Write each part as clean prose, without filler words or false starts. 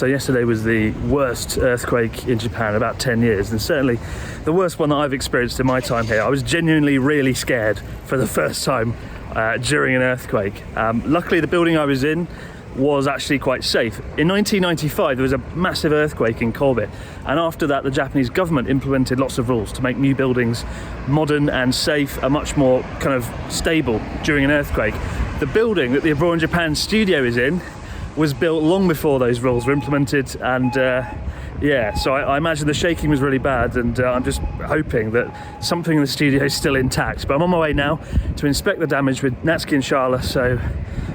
So yesterday was the worst earthquake in Japan in about 10 years, and certainly the worst one that I've experienced in my time here. I was genuinely really scared for the first time during an earthquake. Luckily the building I was in was actually quite safe. In 1995 there was a massive earthquake in Kobe, and after that the Japanese government implemented lots of rules to make new buildings modern and safe and much more kind of stable during an earthquake. The building that the Abroad in Japan studio is in was built long before those rules were implemented, and yeah, so I imagine the shaking was really bad, and I'm just hoping that something in the studio is still intact. But I'm on my way now to inspect the damage with Natsuki and Charla, so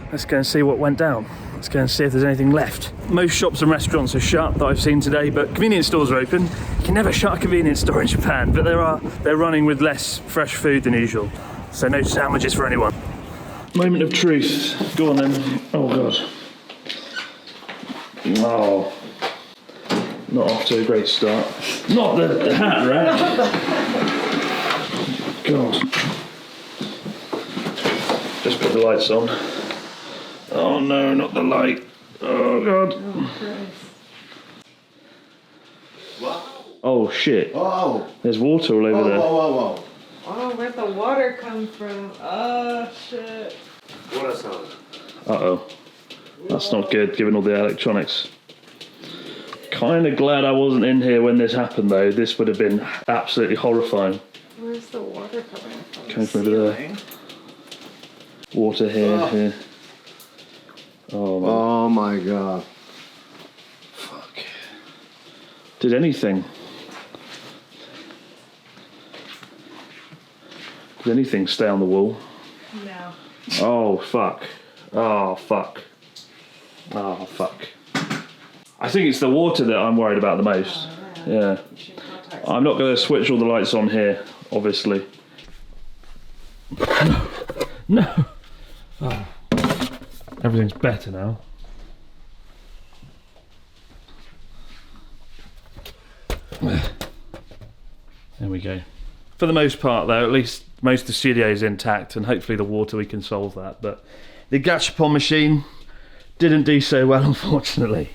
let's go and see what went down. Let's go and see if there's anything left. Most shops and restaurants are shut that I've seen today, but convenience stores are open. You can never shut a convenience store in Japan, but they're running with less fresh food than usual, so no sandwiches for anyone. Moment of truth. Go on then. Oh god. Oh. Not off to a great start. Not the hat, right? God. Just put the lights on. Oh no, not the light. Oh god. Wow. Oh shit. Wow. There's water all over there. Wow. Oh, where'd the water come from? Oh shit. Water sound. Uh-oh. That's not good, given all the electronics. Kind of glad I wasn't in here when this happened, though. This would have been absolutely horrifying. Where's the water coming from? Coming from over there. Water here, here. Oh, man. Oh my god. Fuck. Did anything? Did anything stay on the wall? No. Oh, fuck. Oh, fuck. Oh, fuck. I think it's the water that I'm worried about the most. Yeah. I'm not going to switch all the lights on here, obviously. No. Oh. Everything's better now. There we go. For the most part, though, at least most of the studio is intact, and hopefully the water, we can solve that. But the gachapon machine didn't do so well, unfortunately.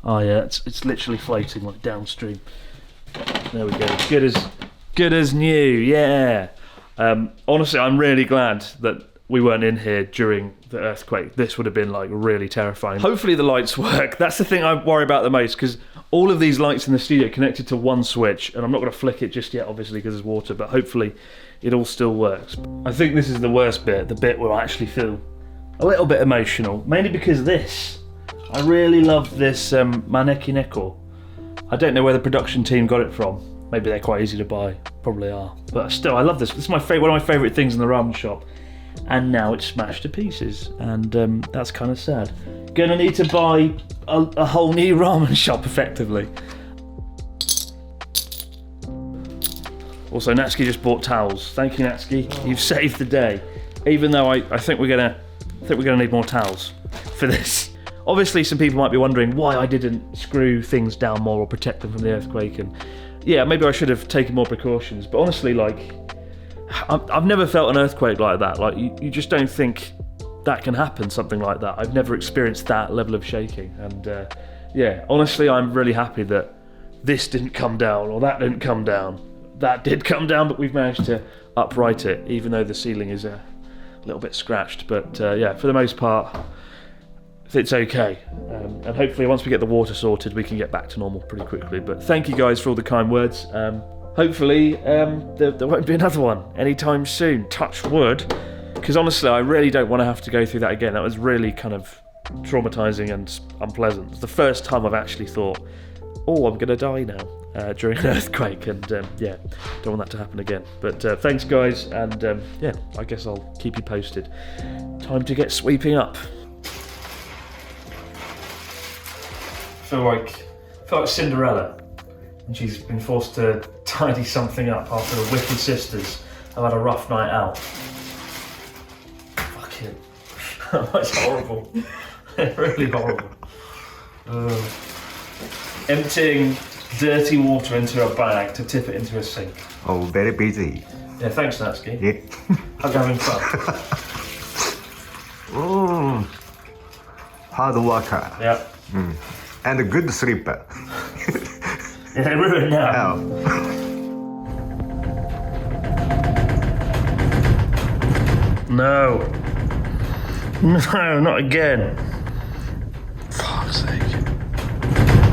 Oh yeah, it's literally floating like downstream. There we go. Good as new. Yeah. Honestly, I'm really glad that we weren't in here during the earthquake. This would have been like really terrifying. Hopefully the lights work. That's the thing I worry about the most, because all of these lights in the studio connected to one switch, and I'm not going to flick it just yet, obviously, because there's water. But hopefully, it all still works. I think this is the worst bit. The bit where I actually feel a little bit emotional, mainly because I really love this Maneki Neko. I don't know where the production team got it from. Maybe they're quite easy to buy. Probably are. But still, I love this. This is one of my favourite things in the ramen shop. And now it's smashed to pieces. And that's kind of sad. Gonna need to buy a whole new ramen shop, effectively. Also, Natsuki just bought towels. Thank you, Natsuki. You've saved the day. Even though I think we're gonna need more towels for this. Obviously, some people might be wondering why I didn't screw things down more or protect them from the earthquake, and yeah, maybe I should have taken more precautions. But honestly, like, I've never felt an earthquake like that. Like, you just don't think that can happen, something like that. I've never experienced that level of shaking, and yeah, honestly, I'm really happy that this didn't come down or that didn't come down. That did come down, but we've managed to upright it, even though the ceiling is a little bit scratched. But yeah, for the most part, it's okay, and hopefully once we get the water sorted we can get back to normal pretty quickly. But thank you guys for all the kind words. Hopefully there won't be another one anytime soon, touch wood, because honestly I really don't want to have to go through that again. That was really kind of traumatizing and unpleasant. It's the first time I've actually thought, oh, I'm gonna die now during an earthquake, and yeah, don't want that to happen again. But thanks guys, and yeah, I guess I'll keep you posted. Time to get sweeping up. feel like Cinderella, and she's been forced to tidy something up after the wicked sisters have had a rough night out. Fucking, that's horrible. Really horrible. Emptying dirty water into a bag to tip it into a sink. Oh, very busy. Yeah, thanks Natsuki. Yeah. I'm having fun. Hard worker. Yeah. And a good sleeper. Yeah, ruined now. Oh. No. No, not again.